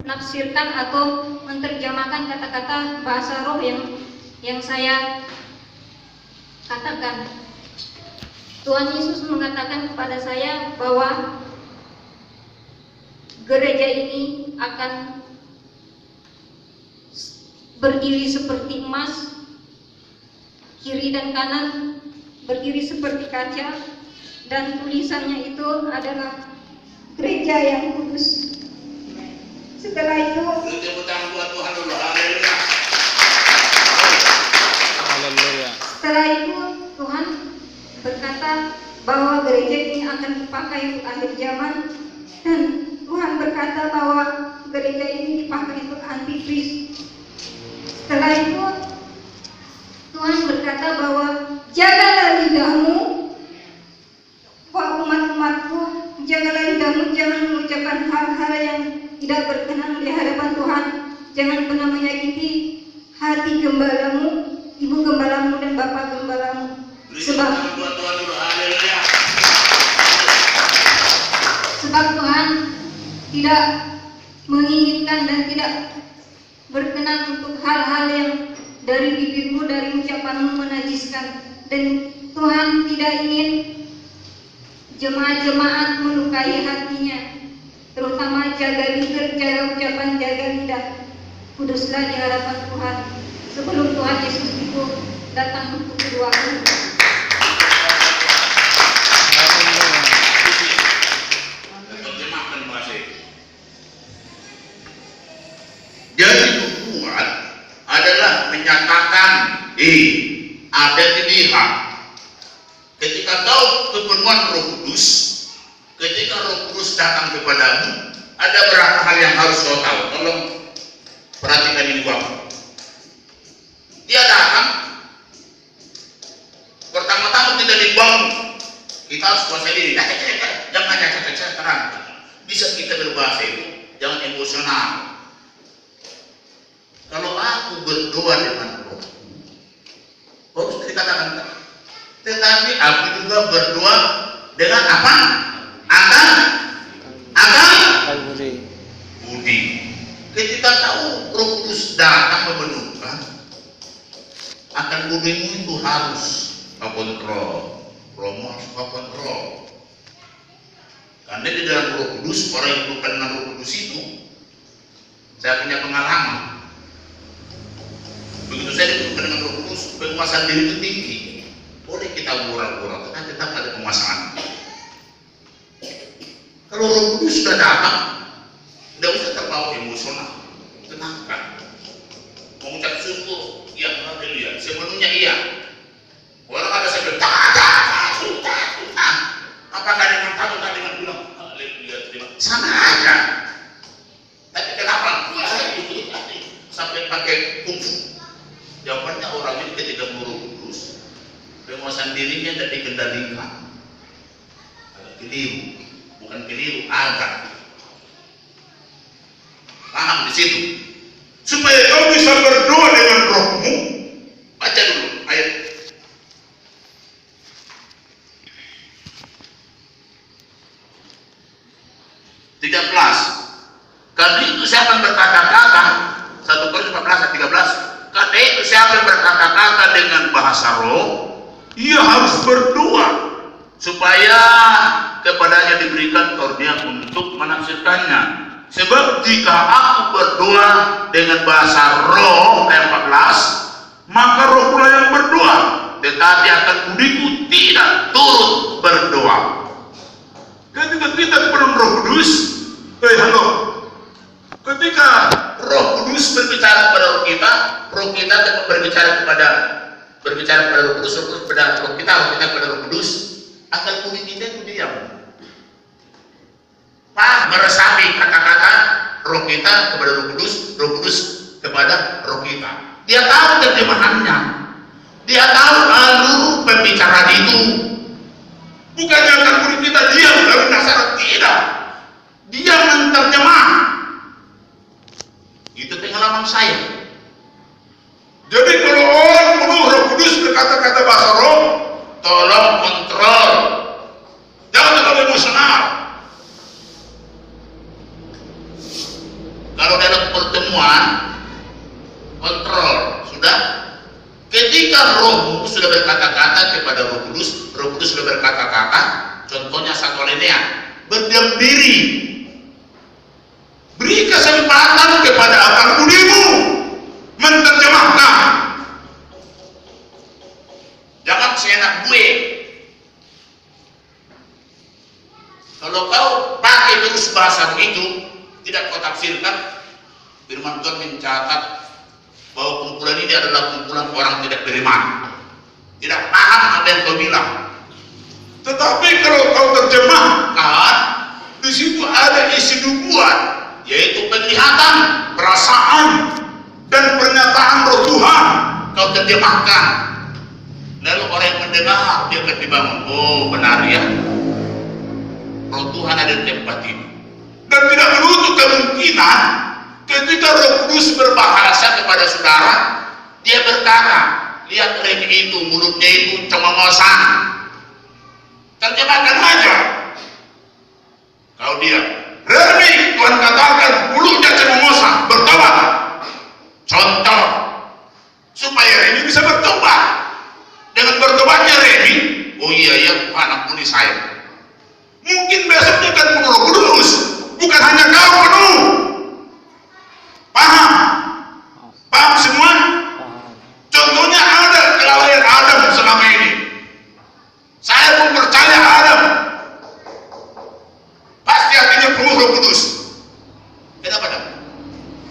menafsirkan atau menerjemahkan kata-kata bahasa roh yang saya katakan. Tuhan Yesus mengatakan kepada saya bahwa gereja ini akan berdiri seperti emas, kiri dan kanan berdiri seperti kaca, dan tulisannya itu adalah gereja yang kudus. Setelah itu, setelah itu Tuhan berkata bahwa gereja ini akan dipakai untuk akhir zaman, dan Tuhan berkata bahwa gereja ini dipakai untuk antikris. Setelah itu Tuhan berkata bahwa jagalah lidahmu, wahai umat-umatku, jagalah lidahmu, jangan mengucapkan hal-hal yang tidak berkenan di hadapan Tuhan. Jangan pernah menyakiti hati gembalamu, ibu gembalamu dan bapak gembalamu. Sebab Tuhan tidak menginginkan dan tidak berkenan untuk hal-hal yang dari bibirmu, dari ucapanmu menajiskan. Dan Tuhan tidak ingin jemaat-jemaat melukai hatinya, terutama jaga bibir, jaga ucapan, jaga lidah. Kuduslah di hadapan Tuhan sebelum Tuhan Yesus itu datang untuk kedua kali. Jadi nubuat adalah menyatakan ada dilihat. Ketika kau kepenuhan Roh Kudus, ketika Roh Kudus datang kepadamu, ada beberapa hal yang harus kau tahu. Tolong perhatikan ini Bapak. Dia datang, pertama-tama tidak dibangun. Kita harus kuasai diri. Jangan cacat-cacat terang. Bisa kita berbahasa itu, jangan emosional. Kalau aku berdoa dengan Roh, harus dikatakan. Tetapi aku juga berdoa dengan apa? Akal budi. Ketika tahu Roh Kudus datang memenuhkan, akal budimu itu harus kau kontrol. Rohmu harus kau kontrol. Karena di dalam Roh Kudus, orang yang bukan dengan Roh Kudus itu, saya punya pengalaman. Begitu saya ditentukan dengan Roh Kudus, penguasaan diri itu tinggi. Boleh kita gurau-gurau, tetapi tetap ada penguasaan. Kalau Roh Kudus sudah datang, tidak usah terbawa emosional, tenangkan. Mengucap syukur, ya haleluya, sepenuhnya iya. Orang ada sambil apakah dengan takut, dengan bilang haleluya, terima kasih, sama aja. Tapi kenapa sampai pakai kungfu? Jawabannya orang ini ketika Roh Kudus, penguasaan dirinya tidak dikendalikan. Agak keliru, bukan keliru, agak. Paham di situ? Supaya kau bisa berdoa dengan rohmu, baca dulu ayat. Karena itu siapa yang berkata-kata, 1 Korintus 14 ayat 13. Karena itu siapa yang berkata-kata dengan bahasa roh, ia harus berdoa supaya kepadanya diberikan karunia untuk menafsirkannya. Sebab jika aku berdoa dengan bahasa roh ayat 14, maka roh pula yang berdoa, tetapi akan budiku tidak turut berdoa. Ketika kita kepada Roh Kudus, ketika Roh Kudus berbicara kepada roh kita berbicara kepada Roh Kudus, Roh Kudus kepada roh kita kepada Roh Kudus, akal budi kita itu diam. Meresapi kata-kata roh kita kepada Roh Kudus kepada roh kita. Dia tahu terjemahannya, dia tahu alur pembicaraan itu. Bukannya akal budi kita diam dari dasar, tidak. Dia menerjemah. Itu pengalaman saya. Jadi kalau orang penuh Roh Kudus berkata-kata bahasa roh, tolong kontrol, jangan terlalu emosional. Kalau semua kontrol, sudah. Ketika Roh sudah berkata-kata kepada Roh Kudus sudah berkata-kata, contohnya satu alinea, berdiam diri, beri kesempatan kepada akal budimu menerjemahkan. Jangan seenak gue. Kalau kau pakai terus bahasa begitu, tidak kau tafsirkan, firman Tuhan mencatat bahwa kumpulan ini adalah kumpulan orang tidak beriman, tidak paham apa yang kau bilang. Tetapi kalau kau terjemahkan, di situ ada isi nubuat, yaitu penglihatan, perasaan, dan pernyataan Roh Tuhan. Kau terjemahkan, lalu orang yang mendengar dia akan dibangun. Oh benar ya, Roh Tuhan ada di tempat ini. Dan tidak menutup kemungkinan ketika Roh Kudus berbahasa kepada saudara, dia berkata, lihat Remi itu, mulutnya itu congongosang. Terjemahkan aja. Kau diam. Remi, Tuhan katakan mulutnya congongosang, bertobat. Contoh, supaya Remi bisa bertobat. Dengan bertobatnya Remi, oh iya ya, Tuhan ampuni saya. Mungkin besoknya kan penuh Roh Kudus, bukan hanya kau penuh. Paham? Paham semua? Contohnya ada kelalaian Adam selama ini. Saya pun percaya Adam pasti hatinya penuh Roh Kudus. Kenapa dah?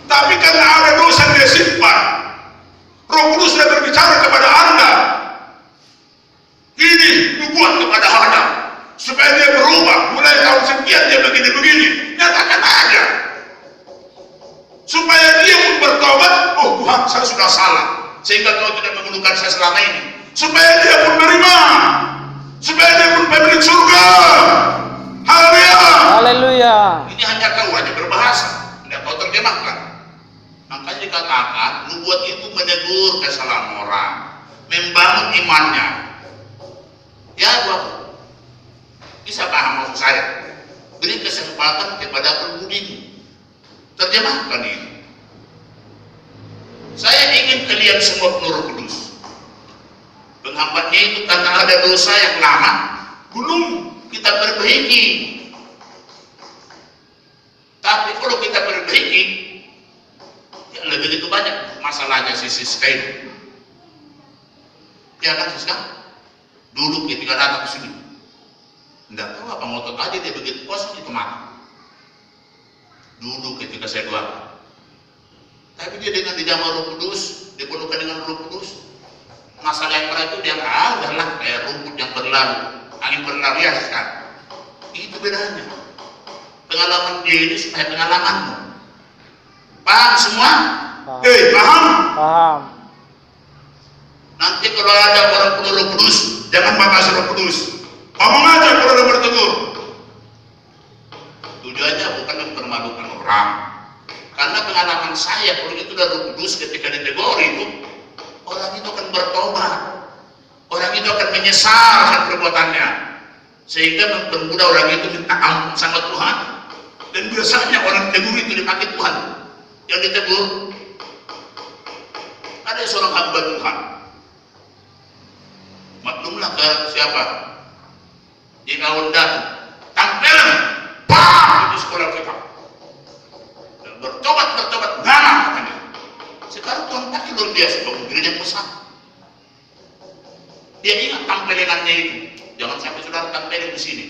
Tapi karena ada dosa yang dia simpan, Roh Kudus sudah berbicara kepada Anda. Ini nubuat kepada Adam supaya dia berubah. Mulai tahun sekian dia begini-begini. Nyatakan aja supaya dia pun bertobat. Oh Tuhan, saya sudah salah sehingga kau tidak mengunduhkan saya selama ini. Supaya dia pun beriman, supaya dia pun pemilik surga. Haleluya. Haleluya. Ini hanya kau aja berbahasa, tidak kau terjemahkan. Makanya dikatakan nubuat itu menegur kesalahan orang, membangun imannya. Ya Bapak, bisa paham maksud saya? Beri kesempatan kepada pengudimu. Terjemahkan ini. Saya ingin kalian semua penuh Roh Kudus. Penghambatnya itu karena ada dosa yang lama belum kita perbaiki. Tapi kalau kita perbaiki, ya lebih begitu banyak masalahnya si Siska ini. Ya kan Siska? Dulu ketika datang ke sini, tidak tahu apa ngotot aja dia begitu kosong itu mata. Dulu ketika saya doakan, tapi dia dengan dijamah Roh Kudus, dipenuhkan dengan Roh Kudus, masalah yang berat itu dia udahlah kayak rumput yang berlalu, angin berlalu ya sekarang. Itu bedanya. Pengalaman dia ini supaya pengalamanmu. Paham semua? Paham? Paham. Nanti kalau ada orang penuh Roh Kudus, jangan batasi Roh Kudus. Ngomong aja kalau ada bertegur. Tujuannya bukan mempermalukan orang. Karena pengalaman saya, kalau itu dari Roh Kudus ketika ditegur itu, orang itu akan bertobat. Orang itu akan menyesal akan perbuatannya. Sehingga mempermudah orang itu minta ampun sama Tuhan. Dan biasanya orang ditegur itu dipakai Tuhan. Yang ditegur, ada seorang hamba Tuhan. Maklumlah ke siapa? Di kawan Datu, tampilan, bam di sekolah kita. Dan bertobat, nama katanya. Sekarang Tuhan pakai luar biasa, pemikiran yang besar. Dia ingat tampilanannya itu. Jangan sampai saudara tampilin di sini.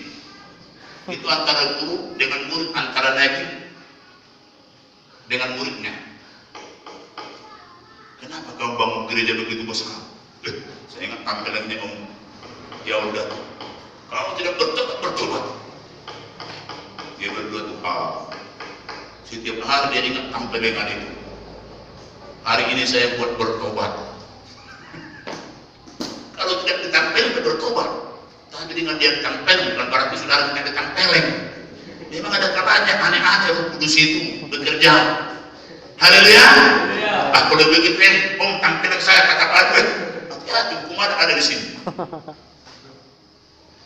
Itu antara guru dengan murid, antara nabi dengan muridnya. Kenapa kau bangun gereja begitu besar? Saya ingat tampilannya Om. Ya udah, kalau tidak bertobat. Dia berdua tuh, setiap hari dia ingat tampilan itu. Hari ini saya buat bertobat. Kalau tidak ditampilin, bertobat. Tapi dengan dia ditampilin, bukan berarti saudara tidak ditampilin. Memang ada kalanya aneh-aneh Roh Kudus itu bekerja. Haleluya. Kalau begitu Om tampilan saya kata-kata, hati-hati hukuman ada di sini.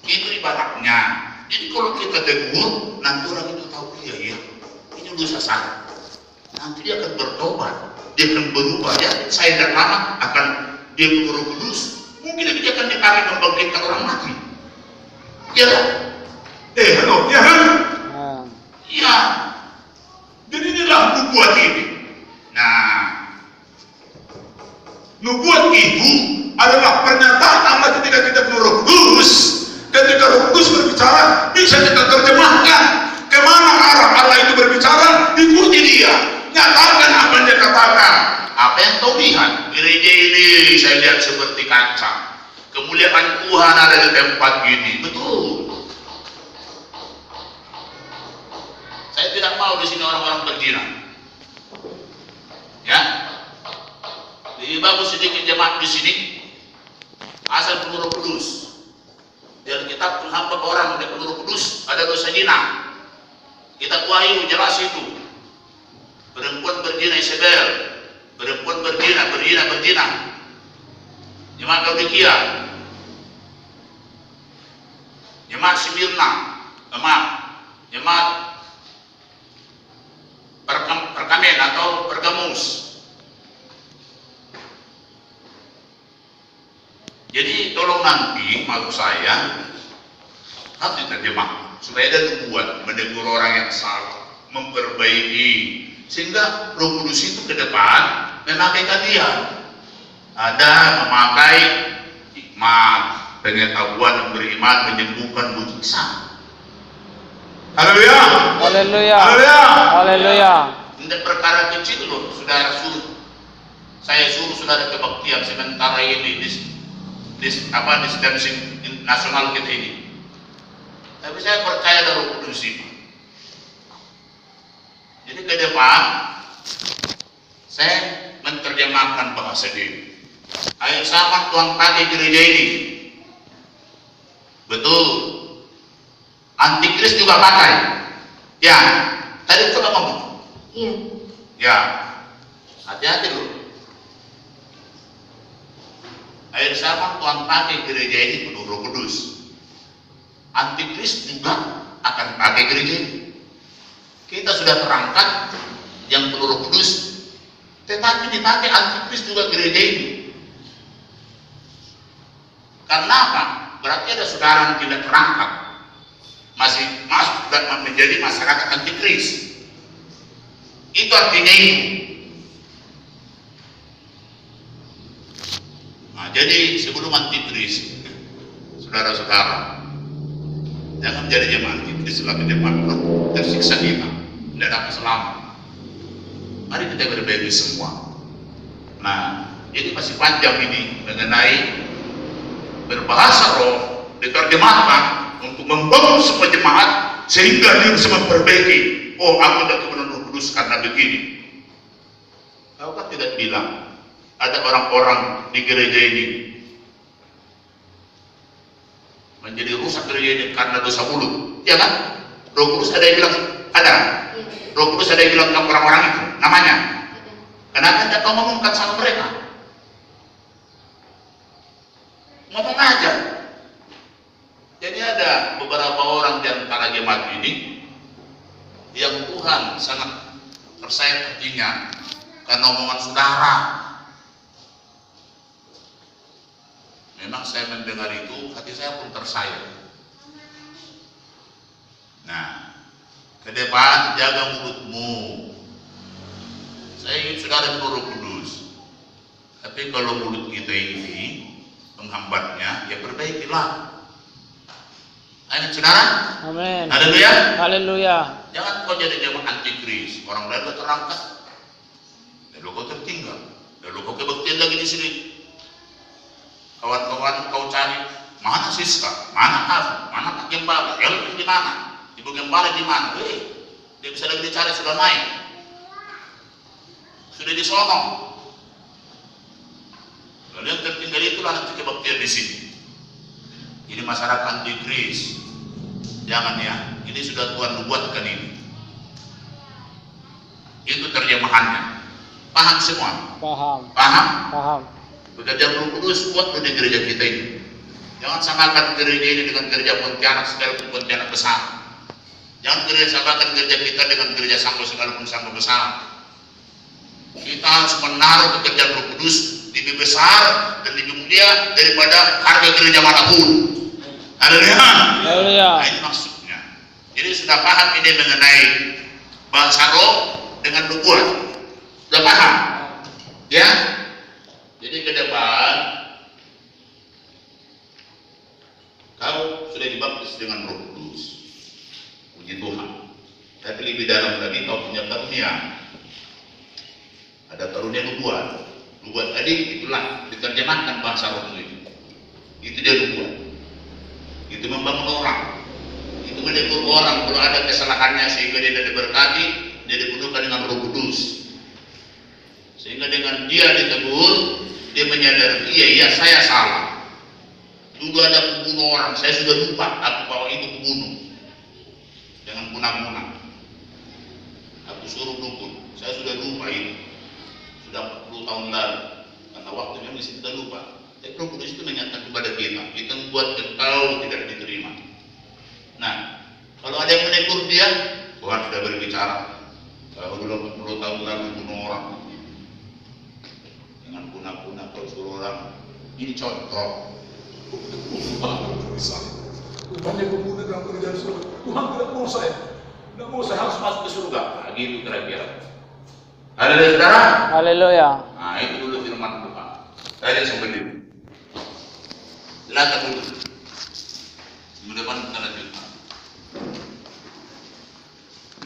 Itu ibaratnya. Jadi kalau kita tegur, nanti orang itu tahu iya, ini dosa saya. nanti dia akan bertobat, dia akan berubah. Ya, saya tidak lama akan dia penuh Roh Kudus. Mungkin dia akan dipakai membangkitkan orang mati. Ya, halo, ya kan? Ya, jadi inilah nubuat ini. Nah, nubuat itu adalah pernyataan Allah ketika kita penuh Roh Kudus. Ketika Roh Kudus berbicara, bisa kita terjemahkan kemana arah Allah itu berbicara, ikuti dia, nyatakan apa yang dia katakan. Apa yang kau lihat, gereja ini saya lihat seperti kaca, kemuliaan Tuhan ada di tempat ini. Betul. Saya tidak mau di sini orang-orang berzina. Ya, lebih bagus sedikit jemaat di sini asal penuh Roh Kudus. Dalam kitab penghamba orang yang penuh Roh Kudus ada dosa zina. Kitab Wahyu jelas itu. Perempuan berzina Isabel, perempuan berzina. Jemaat Laodikia, jemaat Smyrna, jemaat Perkamen atau Pergamus. Jadi tolong nanti maksud saya harus diterjemah supaya ada nubuat menegur orang yang salah, memperbaiki, sehingga Roh Kudus itu ke depan memakai kalian. Ada memakai hikmat, pengetahuan, beriman, menyembuhkan, mujizat. Haleluya. Haleluya. Haleluya. Haleluya. Tidak perkara kecil loh, saudara suruh. Saya suruh saudara kebaktian sementara ini distancing nasional kita ini. Tapi saya percaya ada Roh Kudus itu. Jadi ke depan saya menerjemahkan bahasa Dewi. Ayo sama Tuhan pakai gereja ini. Betul. Antikris juga pakai. Ya, tadi coba ngomong. Iya. Ya, hati-hati loh. Air sama Tuhan pakai gereja ini penuh Roh Kudus. Antikris juga akan pakai gereja ini. Kita sudah terangkat yang penuh Roh Kudus, tetapi dipakai antikris juga gereja ini. Karena apa? Berarti ada saudara yang tidak terangkat, masih masuk dan menjadi masyarakat antikris. Itu artinya itu. Nah, jadi sebelum antikris, saudara-saudara, jangan menjadi jemaat antikris sebagai jemaat tersiksa kita, tidak dapat selamat. Mari kita berbagi semua. Nah, jadi masih panjang ini mengenai berbahasa roh, diterjemahkan untuk membangun semua jemaat sehingga dia bisa memperbaiki. Oh, aku tidak kebenaran Roh Kudus karena begini. Kau kan tidak bilang ada orang-orang di gereja ini menjadi rusak gereja ini karena dosa mulut, ya kan? Roh Kudus ada yang bilang ada. Roh Kudus ada yang bilang ke orang-orang itu namanya. Kenapa tidak kau ngomongkan sama mereka? Ngomong aja. Jadi ada beberapa orang di antara jemaat ini yang Tuhan sangat percaya hatinya karena omongan saudara. Memang saya mendengar itu, hati saya pun tersayat. Nah, ke depan jaga mulutmu. Saya ingin saudara penuh Roh Kudus. Tapi kalau mulut kita ini menghambatnya, ya perbaikilah. Ayo saudara. Amin. Haleluya. Haleluya. Jangan kau jadi jemaat antikris. Orang lain udah terangkat, lalu kau tertinggal, lalu kau kebaktian lagi di sini. Kawan-kawan kau cari mana Siska, mana Hafu, mana Pak Gembala, Elvin di mana, Ibu Gembala di mana? Dia bisa lagi dicari, sudah naik, sudah disonong. Lalu yang tertinggal itu nanti kebaktian di sini. Ini masyarakat antikris. Jangan ya, ini sudah Tuhan buatkan ini. Itu terjemahannya. Paham semua? Paham. Paham? Paham. Pekerjaan Roh Kudus buat di gereja kita ini. Jangan samakan gereja ini dengan gereja Pontianak sekalipun Pontianak besar. Jangan samakan gereja kita dengan gereja Sanggo sekalipun Sanggo besar. Kita harus menaruh pekerjaan Roh Kudus lebih besar dan lebih mulia daripada harga gereja manapun. Haleluya. Haleluya. Nah, itu maksudnya. Jadi sudah paham ini mengenai bahasa roh dengan nubuat. Sudah paham? Ya? Jadi ke depan kau sudah dibaptis dengan Roh Kudus. Puji Tuhan. Tapi lebih dalam lagi kau punya karunia. Ada karunia nubuat. Nubuat tadi itulah diterjemahkan bahasa roh itu. Itu dia nubuat. Itu membangun orang. Itu menegur orang kalau ada kesalahannya sehingga dia tidak diberkati, dia dipenuhkan dengan Roh Kudus. Sehingga dengan dia ditegur, dia menyadari, iya saya salah. Dulu ada pembunuh orang, saya sudah lupa aku bahwa itu pembunuh. Jangan punah-punah. Aku suruh dukun, saya sudah lupa itu. Sudah 40 tahun lalu, karena waktunya masih tidak lupa. Tapi Roh Kudus itu mengingatkan kepada kita, itu membuat engkau tidak diterima. Nah, kalau ada yang menegur dia, Tuhan sudah berbicara. Kalau dulu 40 tahun lalu bunuh orang, dengan punah-punah kau suruh orang. Ini contoh. Tuhan yang membunuh dalam kerjaan surga. Tuhan tidak mau saya. Tidak mau saya harus masuk ke surga. Nah, gitu kira-kira. Haleluya saudara. Haleluya. Nah, itu dulu firman Tuhan. Saya sampai dulu. Silakan dulu. Minggu depan kita lanjut.